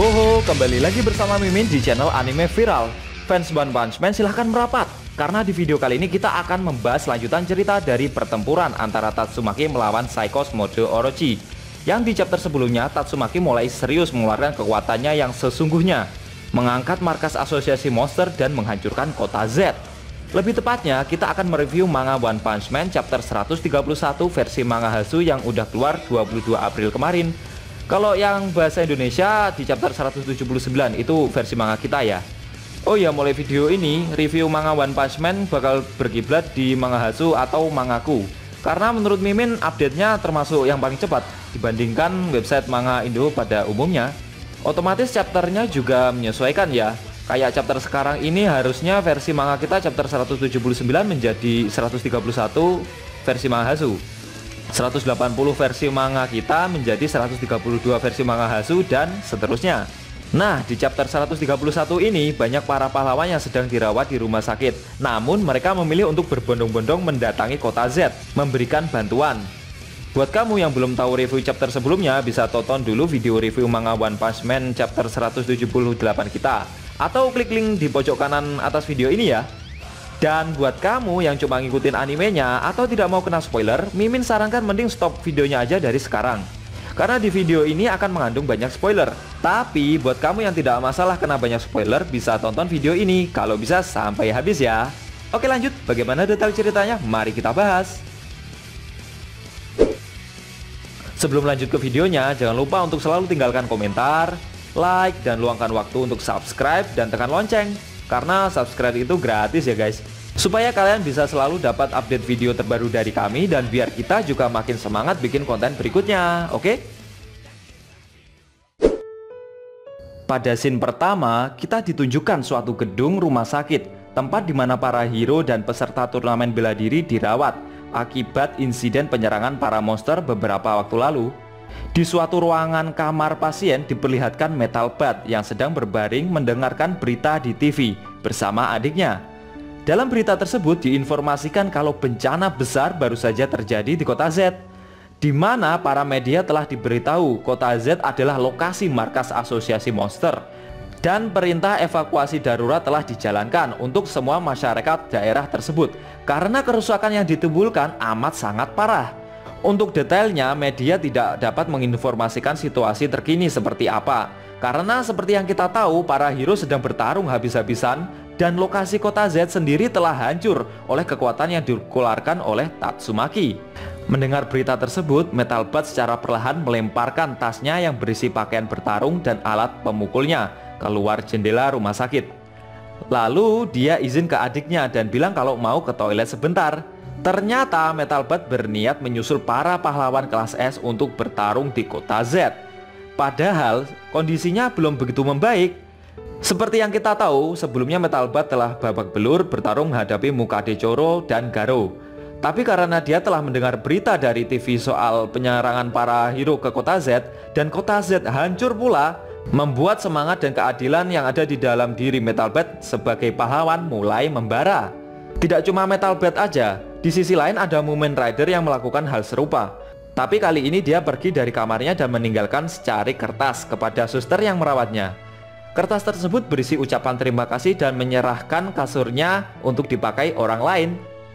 Woho, kembali lagi bersama Mimin di channel Anime Viral. Fans One Punch Man silahkan merapat, karena di video kali ini kita akan membahas lanjutan cerita dari pertempuran antara Tatsumaki melawan Psychos mode Orochi. Yang di chapter sebelumnya, Tatsumaki mulai serius mengeluarkan kekuatannya yang sesungguhnya, mengangkat markas asosiasi monster dan menghancurkan kota Z. Lebih tepatnya, kita akan mereview manga One Punch Man chapter 131 versi manga Hasu yang udah keluar 22 April kemarin. Kalau yang bahasa Indonesia di chapter 179 itu versi manga kita ya. Oh ya, mulai video ini review manga One Punch Man bakal berkiblat di manga Hasu atau mangaku. Karena menurut Mimin update-nya termasuk yang paling cepat dibandingkan website manga Indo pada umumnya. Otomatis chapternya juga menyesuaikan ya. Kayak chapter sekarang ini harusnya versi manga kita chapter 179 menjadi 131 versi manga Hasu. 180 versi manga kita menjadi 132 versi manga Hasu dan seterusnya. Nah, di chapter 131 ini banyak para pahlawan yang sedang dirawat di rumah sakit. Namun mereka memilih untuk berbondong-bondong mendatangi kota Z, memberikan bantuan. Buat kamu yang belum tahu review chapter sebelumnya, bisa tonton dulu video review manga One Punch Man chapter 178 kita, atau klik link di pojok kanan atas video ini ya. Dan buat kamu yang cuma ngikutin animenya atau tidak mau kena spoiler, Mimin sarankan mending stop videonya aja dari sekarang. Karena di video ini akan mengandung banyak spoiler. Tapi buat kamu yang tidak masalah kena banyak spoiler, bisa tonton video ini kalau bisa sampai habis ya. Oke, lanjut, bagaimana detail ceritanya? Mari kita bahas. Sebelum lanjut ke videonya, jangan lupa untuk selalu tinggalkan komentar, like, dan luangkan waktu untuk subscribe dan tekan lonceng. Karena subscribe itu gratis ya guys, supaya kalian bisa selalu dapat update video terbaru dari kami dan biar kita juga makin semangat bikin konten berikutnya, oke? Pada scene pertama, kita ditunjukkan suatu gedung rumah sakit, tempat di mana para hero dan peserta turnamen bela diri dirawat akibat insiden penyerangan para monster beberapa waktu lalu. Di suatu ruangan kamar pasien diperlihatkan Metal Bat yang sedang berbaring mendengarkan berita di TV bersama adiknya. Dalam berita tersebut diinformasikan kalau bencana besar baru saja terjadi di kota Z, di mana para media telah diberitahu kota Z adalah lokasi markas asosiasi monster, dan perintah evakuasi darurat telah dijalankan untuk semua masyarakat daerah tersebut karena kerusakan yang ditimbulkan amat sangat parah. Untuk detailnya, media tidak dapat menginformasikan situasi terkini seperti apa. Karena seperti yang kita tahu, para hero sedang bertarung habis-habisan dan lokasi kota Z sendiri telah hancur oleh kekuatan yang dikeluarkan oleh Tatsumaki. Mendengar berita tersebut, Metal Bat secara perlahan melemparkan tasnya yang berisi pakaian bertarung dan alat pemukulnya keluar jendela rumah sakit. Lalu dia izin ke adiknya dan bilang kalau mau ke toilet sebentar. Ternyata Metal Bat berniat menyusul para pahlawan kelas S untuk bertarung di kota Z. Padahal kondisinya belum begitu membaik. Seperti yang kita tahu, sebelumnya Metal Bat telah babak belur bertarung menghadapi Mukade Choro dan Garo. Tapi karena dia telah mendengar berita dari TV soal penyerangan para hero ke kota Z, dan kota Z hancur pula, membuat semangat dan keadilan yang ada di dalam diri Metal Bat sebagai pahlawan mulai membara. Tidak cuma Metal Bat aja, di sisi lain ada Mumen Rider yang melakukan hal serupa. Tapi kali ini dia pergi dari kamarnya dan meninggalkan secari kertas kepada suster yang merawatnya. Kertas tersebut berisi ucapan terima kasih dan menyerahkan kasurnya untuk dipakai orang lain.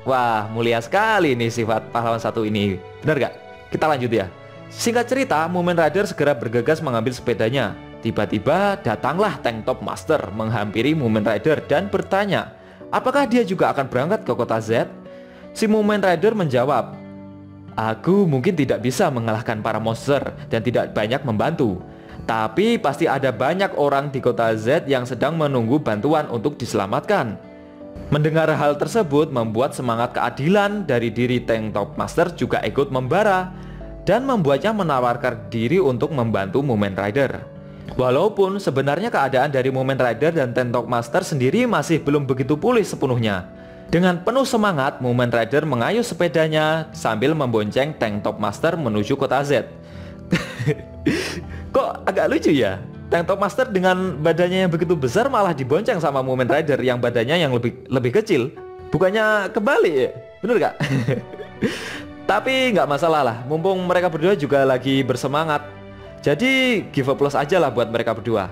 Wah, mulia sekali nih sifat pahlawan satu ini. Bener gak? Kita lanjut ya. Singkat cerita, Mumen Rider segera bergegas mengambil sepedanya. Tiba-tiba datanglah Tank Top Master menghampiri Mumen Rider dan bertanya, apakah dia juga akan berangkat ke kota Z? Si Mumen Rider menjawab, aku mungkin tidak bisa mengalahkan para monster dan tidak banyak membantu, tapi pasti ada banyak orang di kota Z yang sedang menunggu bantuan untuk diselamatkan. Mendengar hal tersebut membuat semangat keadilan dari diri Tank Top Master juga ikut membara dan membuatnya menawarkan diri untuk membantu Mumen Rider. Walaupun sebenarnya keadaan dari Mumen Rider dan Tank Top Master sendiri masih belum begitu pulih sepenuhnya. Dengan penuh semangat, Mumen Rider mengayuh sepedanya sambil membonceng Tank Top Master menuju kota Z. Kok agak lucu ya? Tank Top Master dengan badannya yang begitu besar malah dibonceng sama Mumen Rider yang badannya yang lebih kecil. Bukannya kebalik ya? Bener gak? Tapi nggak masalah lah, mumpung mereka berdua juga lagi bersemangat. Jadi give a plus aja lah buat mereka berdua.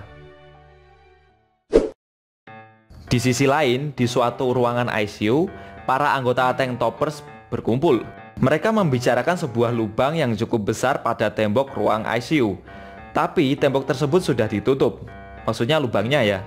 Di sisi lain, di suatu ruangan ICU, para anggota Tank Toppers berkumpul. Mereka membicarakan sebuah lubang yang cukup besar pada tembok ruang ICU. Tapi tembok tersebut sudah ditutup. Maksudnya lubangnya ya.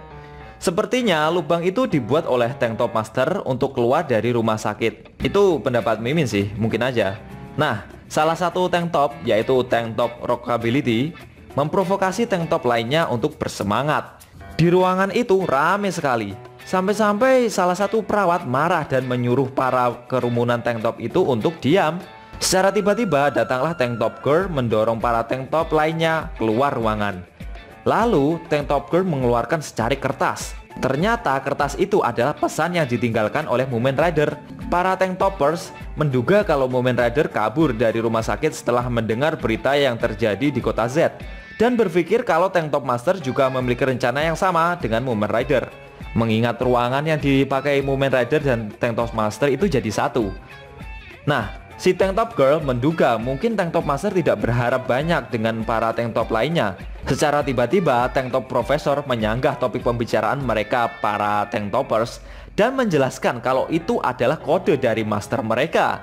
Sepertinya lubang itu dibuat oleh Tank Top Master untuk keluar dari rumah sakit. Itu pendapat Mimin sih, mungkin aja. Nah, salah satu Tank Top, yaitu Tank Top Rockability, memprovokasi Tank Top lainnya untuk bersemangat. Di ruangan itu rame sekali. Sampai-sampai salah satu perawat marah dan menyuruh para kerumunan Tank Top itu untuk diam. Secara tiba-tiba datanglah Tank Top Girl mendorong para Tank Top lainnya keluar ruangan. Lalu Tank Top Girl mengeluarkan secari kertas. Ternyata kertas itu adalah pesan yang ditinggalkan oleh Mumen Rider. Para Tank Toppers menduga kalau Mumen Rider kabur dari rumah sakit setelah mendengar berita yang terjadi di kota Z, dan berpikir kalau Tank Top Master juga memiliki rencana yang sama dengan Mumen Rider. Mengingat ruangan yang dipakai Mumen Rider dan Tank Top Master itu jadi satu. Nah, si Tank Top Girl menduga mungkin Tank Top Master tidak berharap banyak dengan para Tank Top lainnya. Secara tiba-tiba Tank Top Profesor menyanggah topik pembicaraan mereka para Tank Toppers dan menjelaskan kalau itu adalah kode dari master mereka.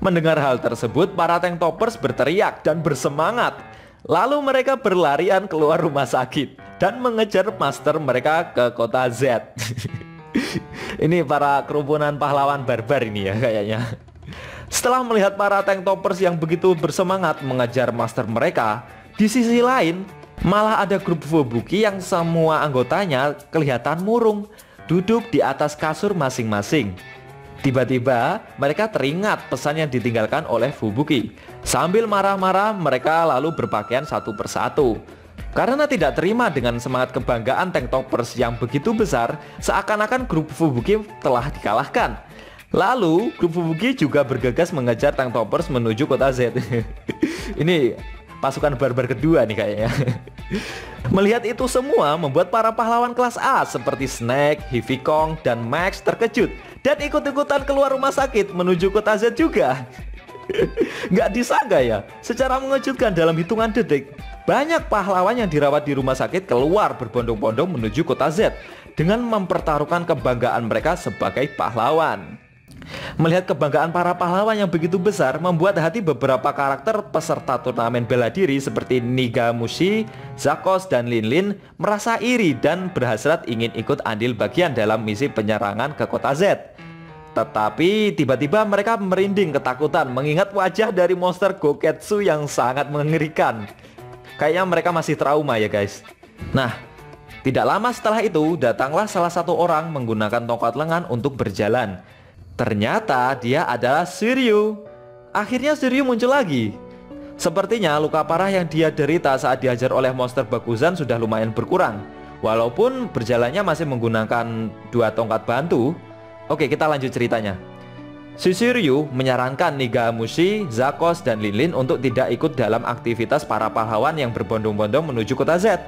Mendengar hal tersebut, para Tank Toppers berteriak dan bersemangat. Lalu mereka berlarian keluar rumah sakit dan mengejar master mereka ke kota Z. Ini para kerumunan pahlawan barbar ini ya kayaknya. Setelah melihat para Tank Toppers yang begitu bersemangat mengejar master mereka, di sisi lain malah ada grup Fubuki yang semua anggotanya kelihatan murung, duduk di atas kasur masing-masing. Tiba-tiba mereka teringat pesan yang ditinggalkan oleh Fubuki. Sambil marah-marah mereka lalu berpakaian satu persatu. Karena tidak terima dengan semangat kebanggaan Tank Toppers yang begitu besar, seakan-akan grup Fubuki telah dikalahkan. Lalu grup Fubuki juga bergegas mengejar Tank Toppers menuju kota Z. Ini pasukan barbar kedua nih kayaknya. Melihat itu semua membuat para pahlawan kelas A seperti Snake, Heavy Kong, dan Max terkejut dan ikut-ikutan keluar rumah sakit menuju kota Z juga. Nggak disangka ya, secara mengejutkan dalam hitungan detik, banyak pahlawan yang dirawat di rumah sakit keluar berbondong-bondong menuju kota Z dengan mempertaruhkan kebanggaan mereka sebagai pahlawan. Melihat kebanggaan para pahlawan yang begitu besar membuat hati beberapa karakter peserta turnamen bela diri seperti Nigamushi, Zakos, dan Linlin merasa iri dan berhasrat ingin ikut andil bagian dalam misi penyerangan ke kota Z. Tetapi tiba-tiba mereka merinding ketakutan mengingat wajah dari monster Goketsu yang sangat mengerikan. Kayaknya mereka masih trauma ya guys. Nah, tidak lama setelah itu datanglah salah satu orang menggunakan tongkat lengan untuk berjalan. Ternyata dia adalah Shiryu. Akhirnya Shiryu muncul lagi. Sepertinya luka parah yang dia derita saat dihajar oleh monster Bakusan sudah lumayan berkurang. Walaupun berjalannya masih menggunakan dua tongkat bantu. Oke, kita lanjut ceritanya. Si Shiryu menyarankan Nigamushi, Zakos, dan Linlin untuk tidak ikut dalam aktivitas para pahlawan yang berbondong-bondong menuju kota Z.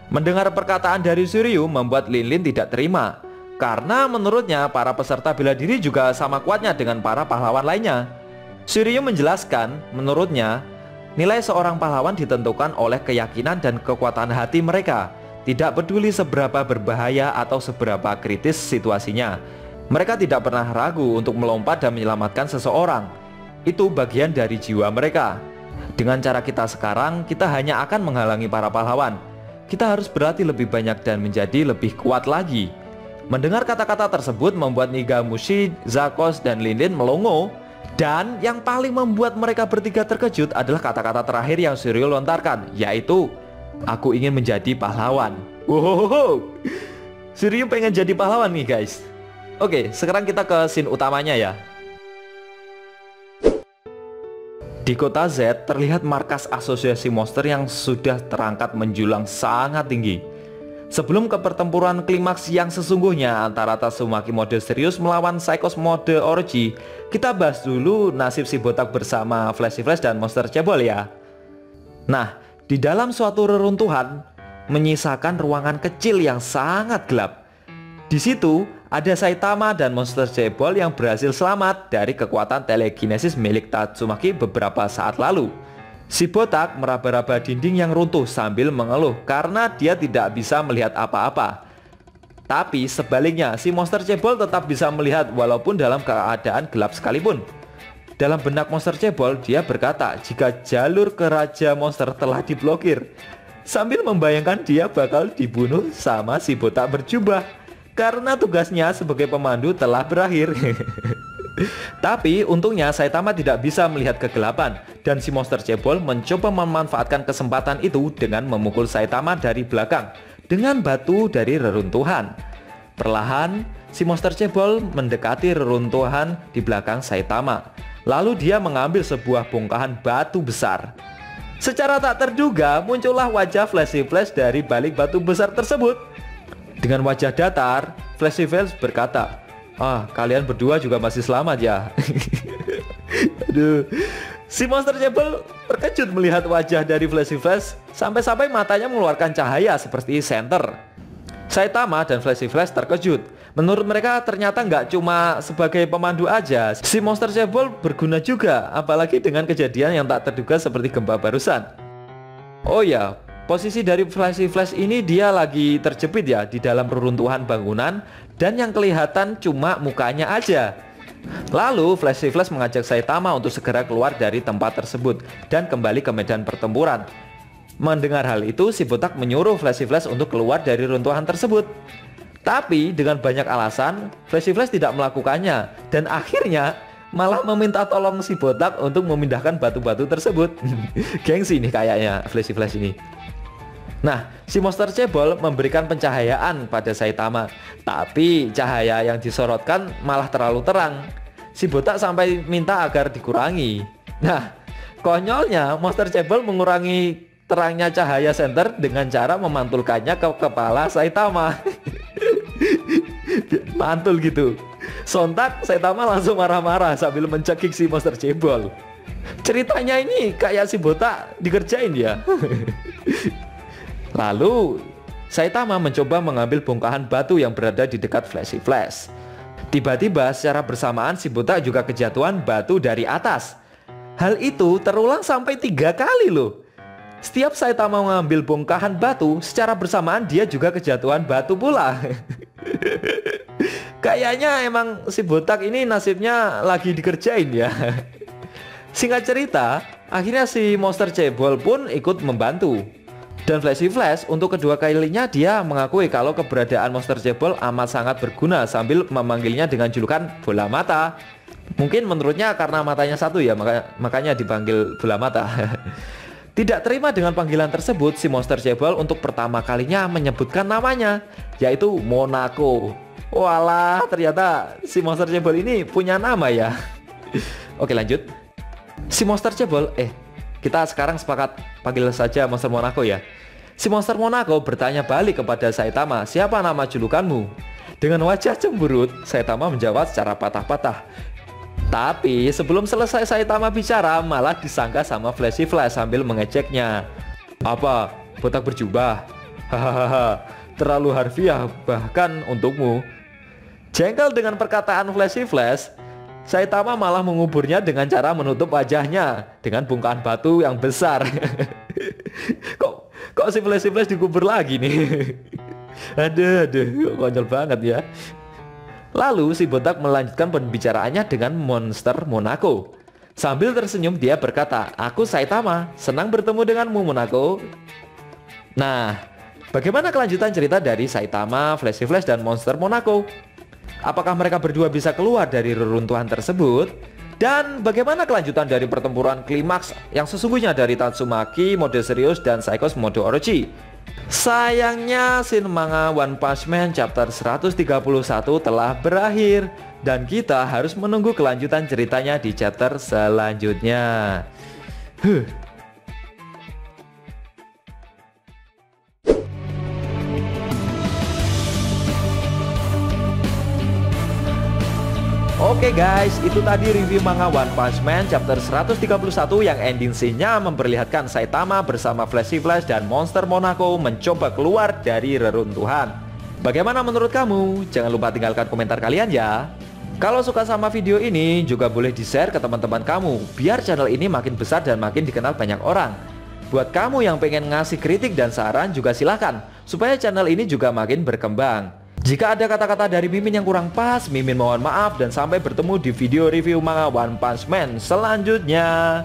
Mendengar perkataan dari Shiryu membuat Linlin tidak terima, karena menurutnya para peserta bela diri juga sama kuatnya dengan para pahlawan lainnya. Shiryu menjelaskan, menurutnya nilai seorang pahlawan ditentukan oleh keyakinan dan kekuatan hati mereka, tidak peduli seberapa berbahaya atau seberapa kritis situasinya. Mereka tidak pernah ragu untuk melompat dan menyelamatkan seseorang. Itu bagian dari jiwa mereka. Dengan cara kita sekarang, kita hanya akan menghalangi para pahlawan. Kita harus berlatih lebih banyak dan menjadi lebih kuat lagi. Mendengar kata-kata tersebut membuat Nigamushi, Zakos, dan Linlin melongo. Dan yang paling membuat mereka bertiga terkejut adalah kata-kata terakhir yang Shiryu lontarkan, yaitu aku ingin menjadi pahlawan. Wow, Shiryu pengen jadi pahlawan nih guys. Oke, sekarang kita ke scene utamanya ya. Di kota Z terlihat markas asosiasi monster yang sudah terangkat menjulang sangat tinggi. Sebelum ke pertempuran klimaks yang sesungguhnya antara Tatsumaki mode serius melawan Psychos mode Orochi, kita bahas dulu nasib si botak bersama Flashy Flash dan monster cebol ya. Nah, di dalam suatu reruntuhan menyisakan ruangan kecil yang sangat gelap. Di situ ada Saitama dan monster cebol yang berhasil selamat dari kekuatan telekinesis milik Tatsumaki beberapa saat lalu. Si botak meraba-raba dinding yang runtuh sambil mengeluh karena dia tidak bisa melihat apa-apa. Tapi sebaliknya, si monster cebol tetap bisa melihat walaupun dalam keadaan gelap sekalipun. Dalam benak monster cebol, dia berkata jika jalur ke Raja Monster telah diblokir, sambil membayangkan dia bakal dibunuh sama si botak berjubah karena tugasnya sebagai pemandu telah berakhir. Tapi untungnya Saitama tidak bisa melihat kegelapan, dan si monster cebol mencoba memanfaatkan kesempatan itu dengan memukul Saitama dari belakang dengan batu dari reruntuhan. Perlahan, si monster cebol mendekati reruntuhan di belakang Saitama. Lalu dia mengambil sebuah bongkahan batu besar. Secara tak terduga, muncullah wajah Flashy Flash dari balik batu besar tersebut. Dengan wajah datar, Flashy Flash berkata, kalian berdua juga masih selamat ya. Aduh. Si monster cebol terkejut melihat wajah dari Flashy Flash, sampai-sampai matanya mengeluarkan cahaya seperti senter. Saitama dan Flashy Flash terkejut. Menurut mereka ternyata nggak cuma sebagai pemandu aja, si monster cebol berguna juga, apalagi dengan kejadian yang tak terduga seperti gempa barusan. Oh ya, posisi dari Flashy Flash ini dia lagi terjepit ya di dalam reruntuhan bangunan, dan yang kelihatan cuma mukanya aja. Lalu Flashy Flash mengajak Saitama untuk segera keluar dari tempat tersebut dan kembali ke medan pertempuran. Mendengar hal itu, si botak menyuruh Flashy Flash untuk keluar dari runtuhan tersebut. Tapi dengan banyak alasan, Flashy Flash tidak melakukannya, dan akhirnya malah meminta tolong si botak untuk memindahkan batu-batu tersebut. Gengsi nih kayaknya Flashy Flash ini. Nah, si monster cebol memberikan pencahayaan pada Saitama, tapi cahaya yang disorotkan malah terlalu terang. Si botak sampai minta agar dikurangi. Nah, konyolnya monster cebol mengurangi terangnya cahaya senter dengan cara memantulkannya ke kepala Saitama. Mantul gitu. Sontak Saitama langsung marah-marah sambil mencekik si monster cebol. Ceritanya ini kayak si botak dikerjain ya. Lalu Saitama mencoba mengambil bongkahan batu yang berada di dekat Flashy Flash. Tiba-tiba secara bersamaan si botak juga kejatuhan batu dari atas. Hal itu terulang sampai 3 kali loh. Setiap Saitama mengambil bongkahan batu, secara bersamaan dia juga kejatuhan batu pula. Kayaknya emang si botak ini nasibnya lagi dikerjain ya. Singkat cerita, akhirnya si monster cebol pun ikut membantu. Dan Flashy Flash untuk kedua kalinya dia mengakui kalau keberadaan monster cebol amat sangat berguna sambil memanggilnya dengan julukan bola mata. Mungkin menurutnya karena matanya satu ya, makanya dipanggil bola mata. Tidak terima dengan panggilan tersebut, si monster cebol untuk pertama kalinya menyebutkan namanya, yaitu Monaco. Walah, ternyata si monster cebol ini punya nama ya. Oke, lanjut. Si monster cebol, kita sekarang sepakat panggil saja monster Monaco ya. Si monster Monaco bertanya balik kepada Saitama, siapa nama julukanmu? Dengan wajah cemberut, Saitama menjawab secara patah-patah. Tapi sebelum selesai Saitama bicara, malah disangka sama Flashy Flash sambil mengejeknya. Apa? Botak berjubah? Hahaha, terlalu harfiah bahkan untukmu. Jengkel dengan perkataan Flashy Flash, Saitama malah menguburnya dengan cara menutup wajahnya dengan bongkahan batu yang besar. Kok si Flashy Flash dikubur lagi nih? Aduh, konyol banget ya. Lalu si botak melanjutkan pembicaraannya dengan monster Monaco. Sambil tersenyum dia berkata, aku Saitama, senang bertemu denganmu Monaco. Nah, bagaimana kelanjutan cerita dari Saitama, Flashy Flash, dan monster Monaco? Apakah mereka berdua bisa keluar dari reruntuhan tersebut? Dan bagaimana kelanjutan dari pertempuran klimaks yang sesungguhnya dari Tatsumaki mode serius dan Psychos mode Orochi? Sayangnya scene manga One Punch Man chapter 131 telah berakhir, dan kita harus menunggu kelanjutan ceritanya di chapter selanjutnya. Oke guys, itu tadi review manga One Punch Man chapter 131 yang ending scene-nya memperlihatkan Saitama bersama Flashy Flash dan monster Monaco mencoba keluar dari reruntuhan. Bagaimana menurut kamu? Jangan lupa tinggalkan komentar kalian ya. Kalau suka sama video ini, juga boleh di-share ke teman-teman kamu, biar channel ini makin besar dan makin dikenal banyak orang. Buat kamu yang pengen ngasih kritik dan saran juga silahkan, supaya channel ini juga makin berkembang. Jika ada kata-kata dari Mimin yang kurang pas, Mimin mohon maaf dan sampai bertemu di video review manga One Punch Man selanjutnya.